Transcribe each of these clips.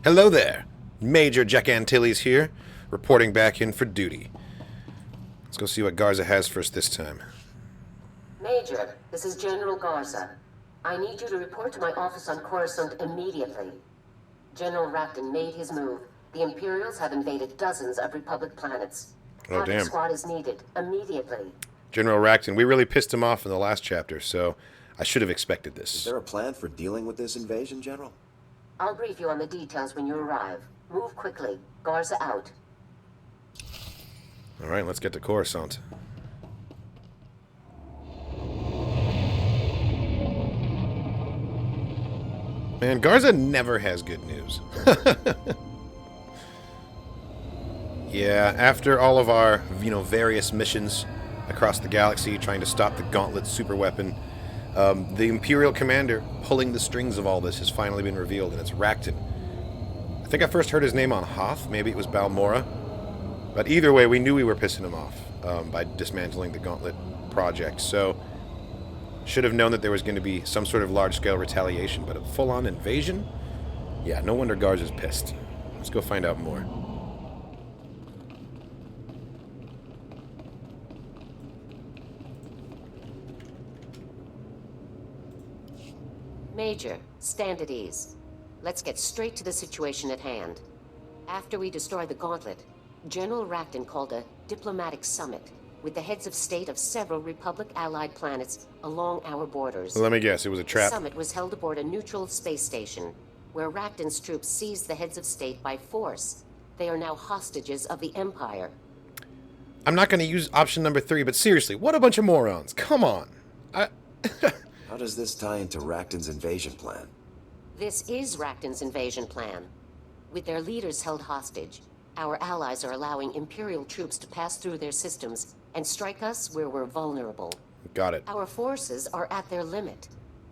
Hello there. Major Jek Antilles here, reporting back in for duty. Let's go see what Garza has for us this time. Major, this is General Garza. I need you to report to my office on Coruscant immediately. General Rafton made his move. The Imperials have invaded dozens of Republic planets. Oh, Havoc damn. Squad is needed, immediately. General Rafton, we really pissed him off in the last chapter, so I should have expected this. Is there a plan for dealing with this invasion, General? I'll brief you on the details when you arrive. Move quickly. Garza out. Alright, let's get to Coruscant. Man, Garza never has good news. Yeah, after all of our, various missions across the galaxy trying to stop the Gauntlet superweapon, the Imperial commander pulling the strings of all this has finally been revealed, and it's Racton. I think I first heard his name on Hoth, maybe it was Balmora. But either way, we knew we were pissing him off by dismantling the Gauntlet project, so should have known that there was going to be some sort of large-scale retaliation, but a full-on invasion? Yeah, no wonder Garza's pissed. Let's go find out more. Major, stand at ease. Let's get straight to the situation at hand. After we destroy the Gauntlet, General Rafton called a diplomatic summit with the heads of state of several Republic-allied planets along our borders. Let me guess, it was a trap. The summit was held aboard a neutral space station, where Rafton's troops seized the heads of state by force. They are now hostages of the Empire. I'm not going to use option number 3, but seriously, what a bunch of morons. Come on. How does this tie into Racton's invasion plan? This is Rafton's invasion plan. With their leaders held hostage, our allies are allowing Imperial troops to pass through their systems and strike us where we're vulnerable. Got it. Our forces are at their limit.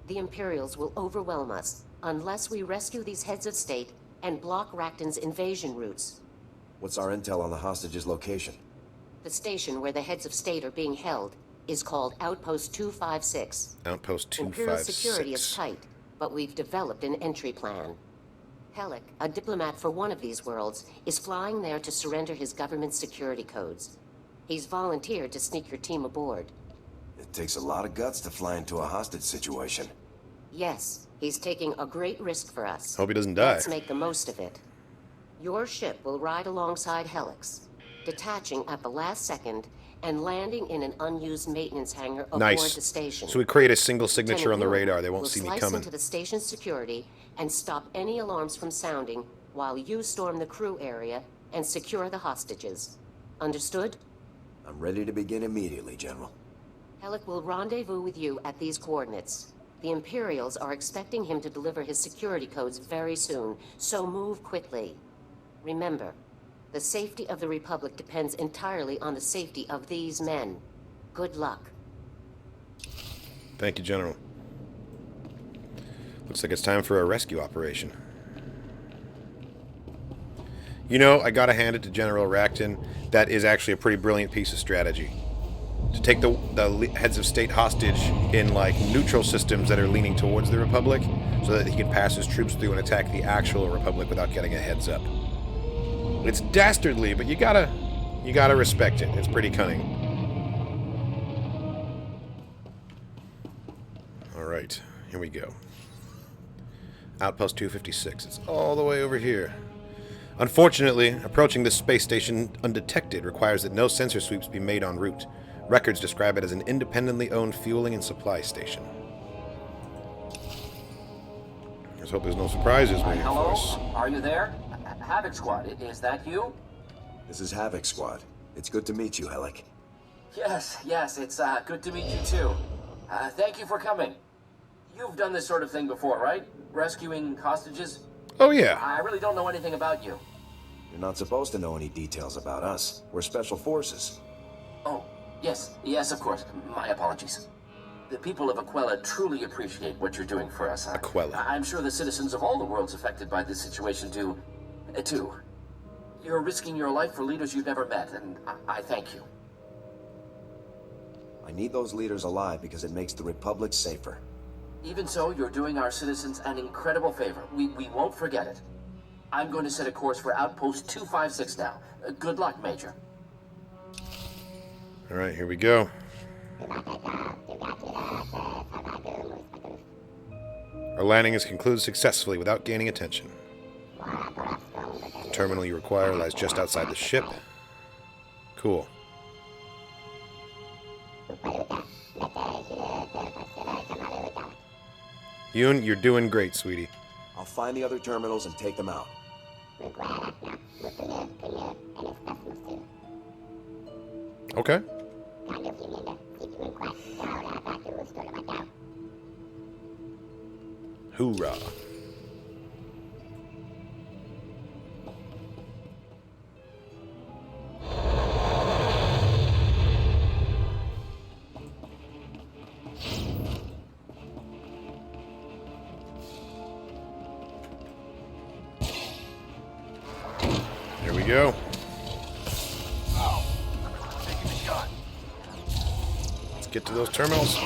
The Imperials will overwhelm us unless we rescue these heads of state and block Racton's invasion routes. What's our intel on the hostage's location? The station where the heads of state are being held is called Outpost 256. Outpost 256. Imperial security is tight, but we've developed an entry plan. Hellick, a diplomat for one of these worlds, is flying there to surrender his government security codes. He's volunteered to sneak your team aboard. It takes a lot of guts to fly into a hostage situation. Yes, he's taking a great risk for us. Hope he doesn't die. Let's make the most of it. Your ship will ride alongside Hellick's, detaching at the last second and landing in an unused maintenance hangar aboard Nice. the station. So we create a single signature Lieutenant on the Moore radar. They won't will see me slice coming. into the station's security and stop any alarms from sounding while you storm the crew area and secure the hostages. Understood? I'm ready to begin immediately, General. Hellick will rendezvous with you at these coordinates. The Imperials are expecting him to deliver his security codes very soon, so move quickly. Remember, the safety of the Republic depends entirely on the safety of these men. Good luck. Thank you, General. Looks like it's time for a rescue operation. I gotta hand it to General Racton. That is actually a pretty brilliant piece of strategy. To take the heads of state hostage in, neutral systems that are leaning towards the Republic, so that he can pass his troops through and attack the actual Republic without getting a heads up. It's dastardly, but you gotta respect it. It's pretty cunning. Alright, here we go. Outpost 256. It's all the way over here. Unfortunately, approaching this space station undetected requires that no sensor sweeps be made en route. Records describe it as an independently owned fueling and supply station. Let's hope there's no surprises waiting for us. Hello? Are you there? Havoc Squad, is that you? This is Havoc Squad. It's good to meet you, Hellick. Yes, it's good to meet you too. Thank you for coming. You've done this sort of thing before, right? Rescuing hostages? Oh, yeah. I really don't know anything about you. You're not supposed to know any details about us. We're Special Forces. Oh, yes, of course. My apologies. The people of Aquella truly appreciate what you're doing for us. Aquella. I'm sure the citizens of all the worlds affected by this situation do, too. You're risking your life for leaders you've never met, and I thank you. I need those leaders alive because it makes the Republic safer. Even so, you're doing our citizens an incredible favor. We won't forget it. I'm going to set a course for Outpost 256 now. Good luck, Major. Alright, here we go. Our landing is concluded successfully without gaining attention. The terminal you require lies just outside the ship. Cool. Yoon, you're doing great, sweetie. I'll find the other terminals and take them out. Okay. Hoorah. There we go. Let's get to those terminals.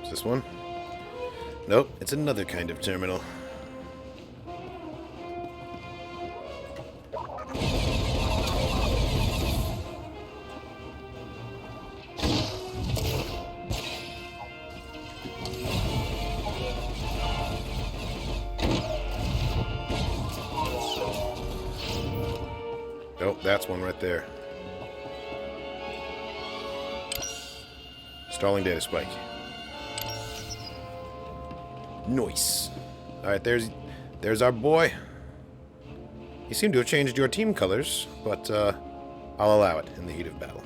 Is this one? Nope, it's another kind of terminal. Nope, that's one right there. Stalling data spike. Nice. Alright, there's our boy. You seem to have changed your team colors, but I'll allow it in the heat of battle.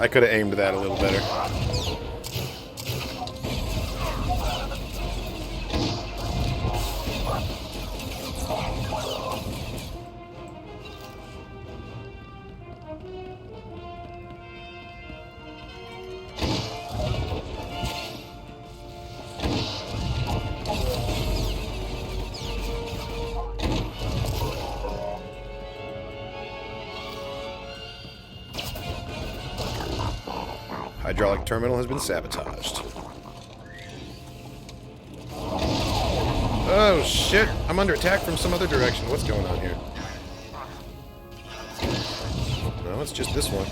I could have aimed that a little better. Hydraulic terminal has been sabotaged. Oh shit! I'm under attack from some other direction. What's going on here? No, it's just this one.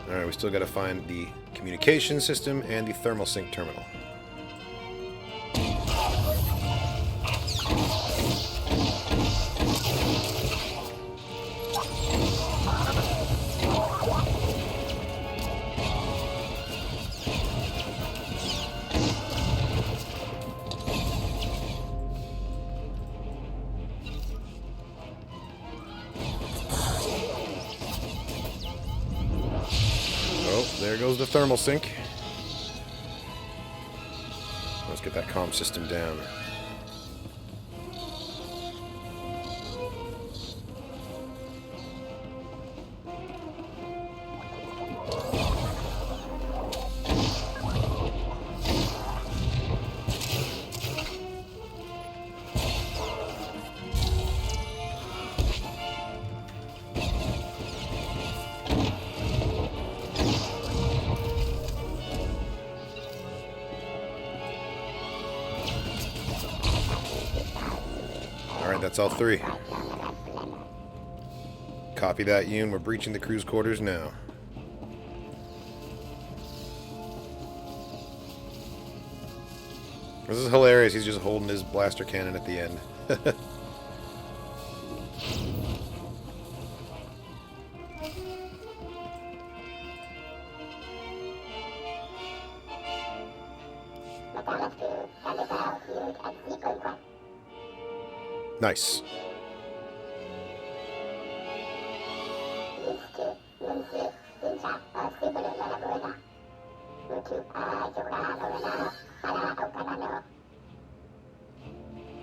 Alright, we still got to find the communication system and the thermal sync terminal. There goes the thermal sync. Let's get that comm system down. Alright, that's all three. Copy that, Yoon. We're breaching the crew's quarters now. This is hilarious. He's just holding his blaster cannon at the end. Nice.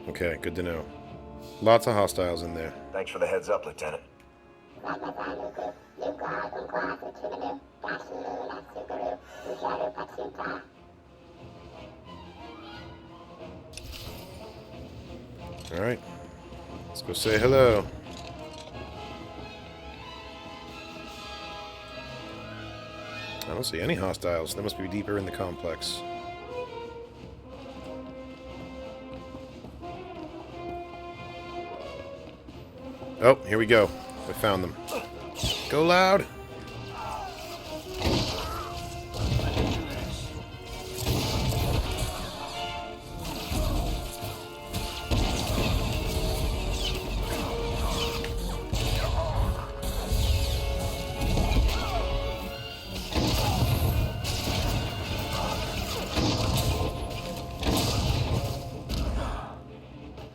Okay, good to know. Lots of hostiles in there. Thanks for the heads up, Lieutenant. Alright. Let's go say hello. I don't see any hostiles. They must be deeper in the complex. Oh, here we go. We found them. Go loud.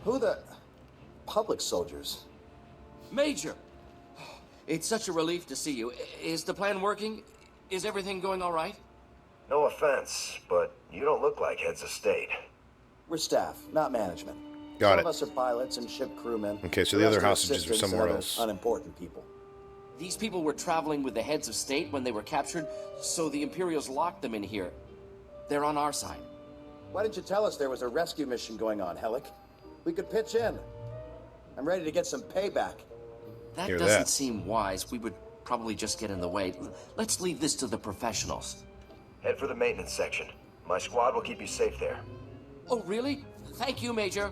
Who the... Public soldiers? Major! It's such a relief to see you. Is the plan working? Is everything going all right? No offense, but you don't look like heads of state. We're staff, not management. Got Some it. of us are pilots and ship crewmen. Okay, so the rest other are hostages are assistants and somewhere other else. Unimportant people. These people were traveling with the heads of state when they were captured, so the Imperials locked them in here. They're on our side. Why didn't you tell us there was a rescue mission going on, Hellick? We could pitch in. I'm ready to get some payback. That Hear doesn't that. seem wise. We would probably just get in the way. Let's leave this to the professionals. Head for the maintenance section. My squad will keep you safe there. Oh, really? Thank you, Major.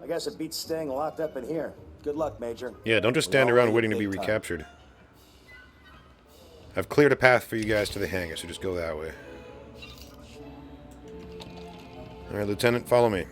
I guess it beats staying locked up in here. Good luck, Major. Yeah, don't just We stand all around need waiting to be big time. recaptured. I've cleared a path for you guys to the hangar, so just go that way. Alright, Lieutenant, follow me.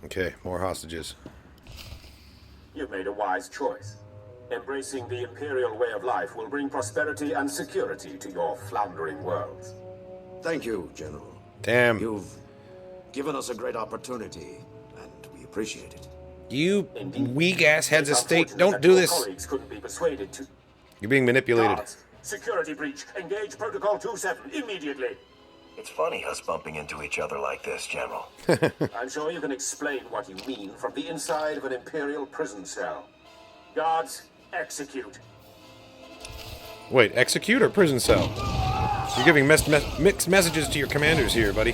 Okay, more hostages. You've made a wise choice. Embracing the Imperial way of life will bring prosperity and security to your floundering worlds. Thank you, General. Damn. You've given us a great opportunity, and we appreciate it. You Indeed. weak-ass heads of It's state, unfortunate don't that do your this. colleagues couldn't be persuaded to. You're being manipulated. Guards, security breach. Engage Protocol 27 immediately. It's funny us bumping into each other like this, General. I'm sure you can explain what you mean from the inside of an Imperial prison cell. Guards, execute. Wait, execute or prison cell? You're giving mixed messages to your commanders here, buddy.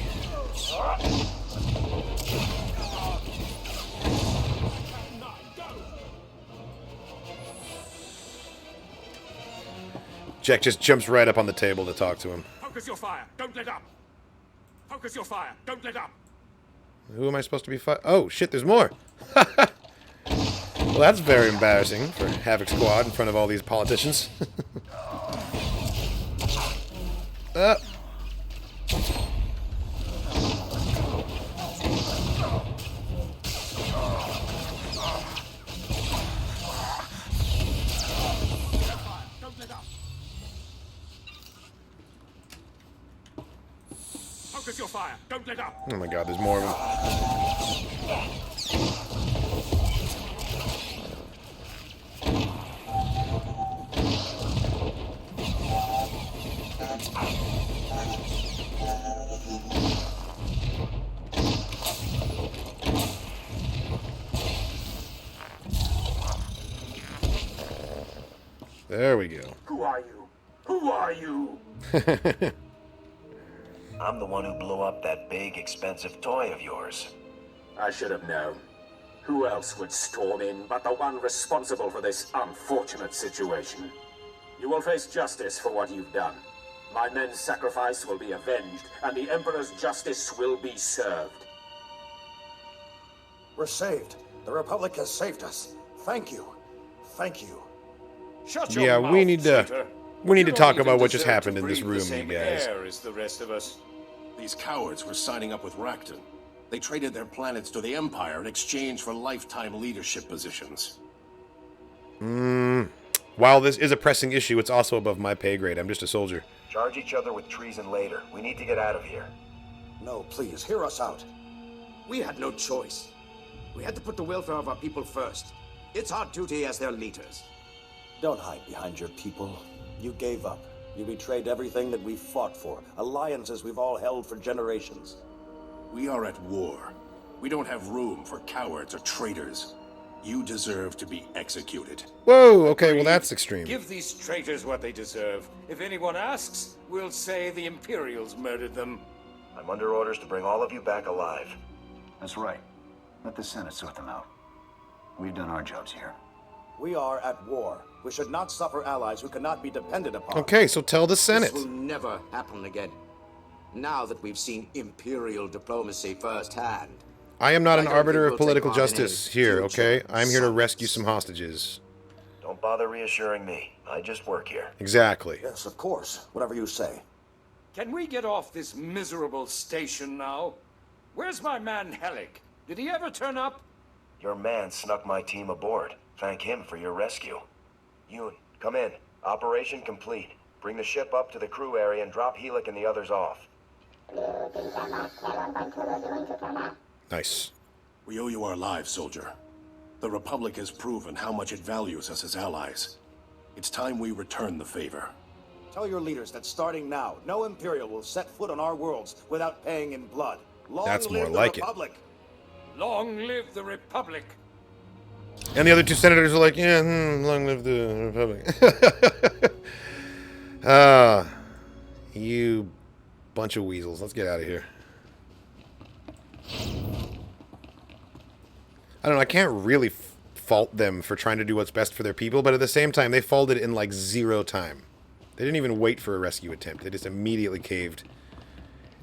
Jek just jumps right up on the table to talk to him. Focus your fire. Don't let up. Focus your fire. Don't let up. Who am I supposed to be Oh, shit, there's more. Well, that's very embarrassing for Havoc Squad in front of all these politicians. Don't let up. Focus your fire. Don't let up. Oh my god, there's more of them. There we go. Who are you? Who are you? I'm the one who blew up that big, expensive toy of yours. I should have known. Who else would storm in but the one responsible for this unfortunate situation? You will face justice for what you've done. My men's sacrifice will be avenged, and the Emperor's justice will be served. We're saved. The Republic has saved us. Thank you. Thank you. Shut your Yeah, mouth, we need to traitor. we need to You talk don't about even what just deserve happened to in this breathe room, the you same guys. air as the rest of us. These cowards were signing up with Rakton. They traded their planets to the Empire in exchange for lifetime leadership positions. While this is a pressing issue, it's also above my pay grade. I'm just a soldier. Charge each other with treason later. We need to get out of here. No, please, hear us out. We had no choice. We had to put the welfare of our people first. It's our duty as their leaders. Don't hide behind your people. You gave up. You betrayed everything that we fought for. Alliances we've all held for generations. We are at war. We don't have room for cowards or traitors. You deserve to be executed. Whoa, okay, well that's extreme. Give these traitors what they deserve. If anyone asks, we'll say the Imperials murdered them. I'm under orders to bring all of you back alive. That's right. Let the Senate sort them out. We've done our jobs here. We are at war. We should not suffer allies who cannot be depended upon. Okay, so tell the Senate. This will never happen again. Now that we've seen Imperial diplomacy firsthand. I am not an I don't arbiter think of we'll political take part in justice any here, okay? future I'm here to summits. rescue some hostages. Don't bother reassuring me. I just work here. Exactly. Yes, of course. Whatever you say. Can we get off this miserable station now? Where's my man Helic? Did he ever turn up? Your man snuck my team aboard. Thank him for your rescue. Yoon, come in. Operation complete. Bring the ship up to the crew area and drop Helic and the others off. Nice. We owe you our lives, soldier. The Republic has proven how much it values us as allies. It's time we return the favor. Tell your leaders that starting now, no Imperial will set foot on our worlds without paying in blood. Long That's live more the like it. Republic. Long live the Republic. And the other two senators are like, yeah, long live the Republic. You bunch of weasels. Let's get out of here. I don't know, I can't really fault them for trying to do what's best for their people, but at the same time, they folded in like 0 time. They didn't even wait for a rescue attempt. They just immediately caved.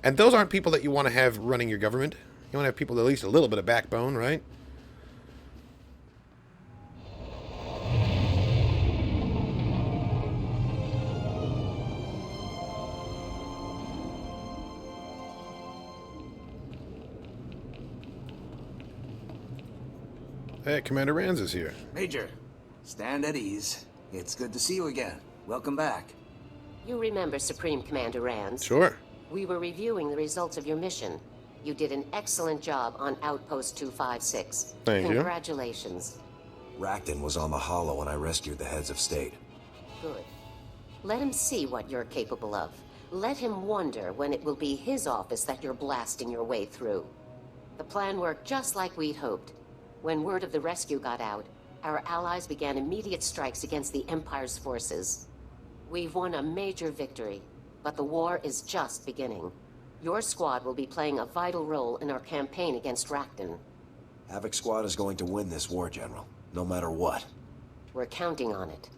And those aren't people that you want to have running your government. You want to have people with at least a little bit of backbone, right? Hey, Commander Rands is here. Major, stand at ease. It's good to see you again. Welcome back. You remember Supreme Commander Rands? Sure. We were reviewing the results of your mission. You did an excellent job on Outpost 256. Thank you. Congratulations. Rakton was on the Hollow when I rescued the heads of state. Good. Let him see what you're capable of. Let him wonder when it will be his office that you're blasting your way through. The plan worked just like we'd hoped. When word of the rescue got out, our allies began immediate strikes against the Empire's forces. We've won a major victory, but the war is just beginning. Your squad will be playing a vital role in our campaign against Rakton. Havoc Squad is going to win this war, General. No matter what. We're counting on it.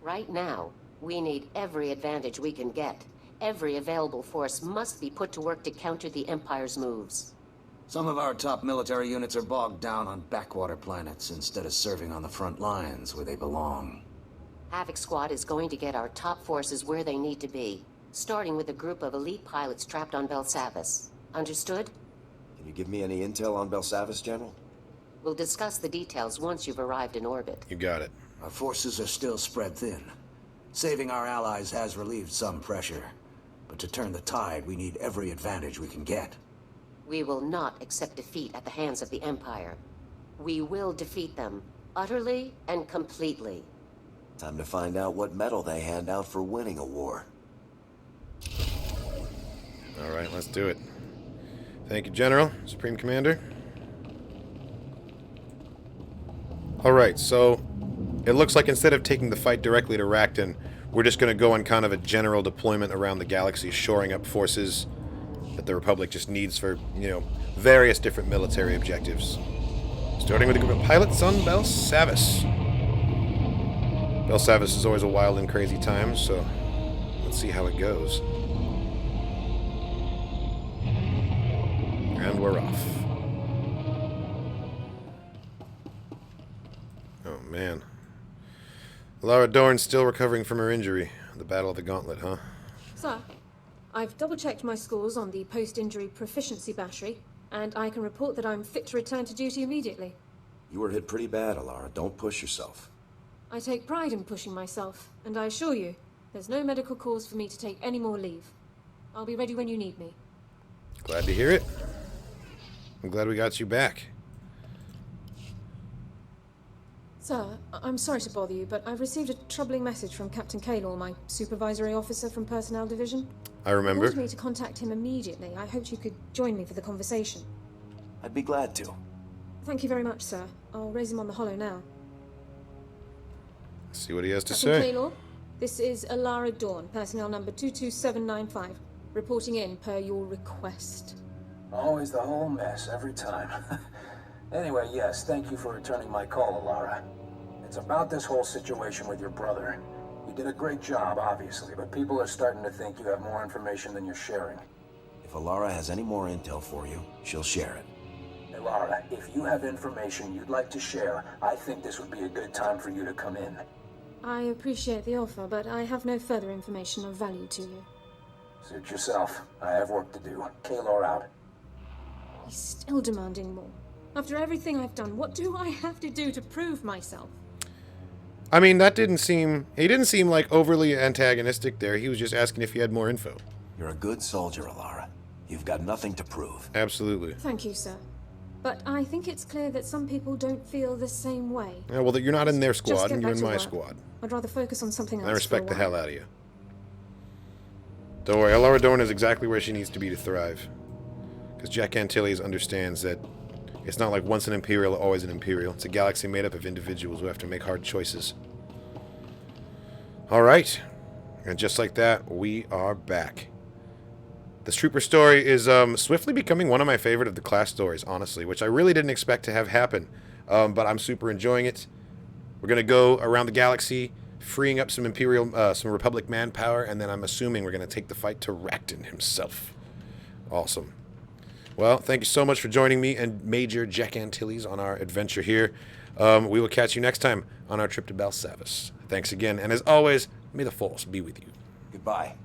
Right now, we need every advantage we can get. Every available force must be put to work to counter the Empire's moves. Some of our top military units are bogged down on backwater planets instead of serving on the front lines where they belong. Havoc Squad is going to get our top forces where they need to be, starting with a group of elite pilots trapped on Belsavis. Understood? Can you give me any intel on Belsavis, General? We'll discuss the details once you've arrived in orbit. You got it. Our forces are still spread thin. Saving our allies has relieved some pressure. But to turn the tide, we need every advantage we can get. We will not accept defeat at the hands of the Empire. We will defeat them, utterly and completely. Time to find out what medal they hand out for winning a war. All right, let's do it. Thank you, General, Supreme Commander. All right, so It looks like instead of taking the fight directly to Racton, we're just going to go on kind of a general deployment around the galaxy, shoring up forces that the Republic just needs for, you know, various different military objectives. Starting with a group of pilots on Bel Savis. Bel Savis is always a wild and crazy time, so let's see how it goes. And we're off. Oh, man. Lara Dorn's still recovering from her injury. The Battle of the Gauntlet, huh? Sir, I've double-checked my scores on the post-injury proficiency battery, and I can report that I'm fit to return to duty immediately. You were hit pretty bad, Alara. Don't push yourself. I take pride in pushing myself, and I assure you, there's no medical cause for me to take any more leave. I'll be ready when you need me. Glad to hear it. I'm glad we got you back. Sir, I'm sorry to bother you, but I've received a troubling message from Captain Kaylor, my supervisory officer from Personnel Division. I remember. He wanted me to contact him immediately. I hoped you could join me for the conversation. I'd be glad to. Thank you very much, sir. I'll raise him on the holo now. See what he has to Captain say. Kaylor, this is Alara Dawn, personnel number 22795, reporting in per your request. Always the whole mess, every time. Anyway, yes, thank you for returning my call, Alara. It's about this whole situation with your brother. You did a great job, obviously, but people are starting to think you have more information than you're sharing. If Alara has any more intel for you, she'll share it. Alara, if you have information you'd like to share, I think this would be a good time for you to come in. I appreciate the offer, but I have no further information of value to you. Suit yourself. I have work to do. Kaylor out. He's still demanding more. After everything I've done, what do I have to do to prove myself? I mean, that didn't seem... He didn't seem like overly antagonistic there. He was just asking if you had more info. You're a good soldier, Alara. You've got nothing to prove. Absolutely. Thank you, sir. But I think it's clear that some people don't feel the same way. Yeah, well, you're not in their Just squad, get and you're back in to my work. squad. I'd rather focus on something else. I respect for the a while. hell out of you. Don't worry, Alara Dorn is exactly where she needs to be to thrive. Because Jek Antilles understands that it's not like once an Imperial, always an Imperial. It's a galaxy made up of individuals who have to make hard choices. Alright. And just like that, we are back. This Trooper story is swiftly becoming one of my favorite of the class stories, honestly, which I really didn't expect to have happen. But I'm super enjoying it. We're going to go around the galaxy, freeing up some some Republic manpower, and then I'm assuming we're going to take the fight to Racton himself. Awesome. Well, thank you so much for joining me and Major Jek Antilles on our adventure here. We will catch you next time on our trip to Bel Savis. Thanks again, and as always, may the Force be with you. Goodbye.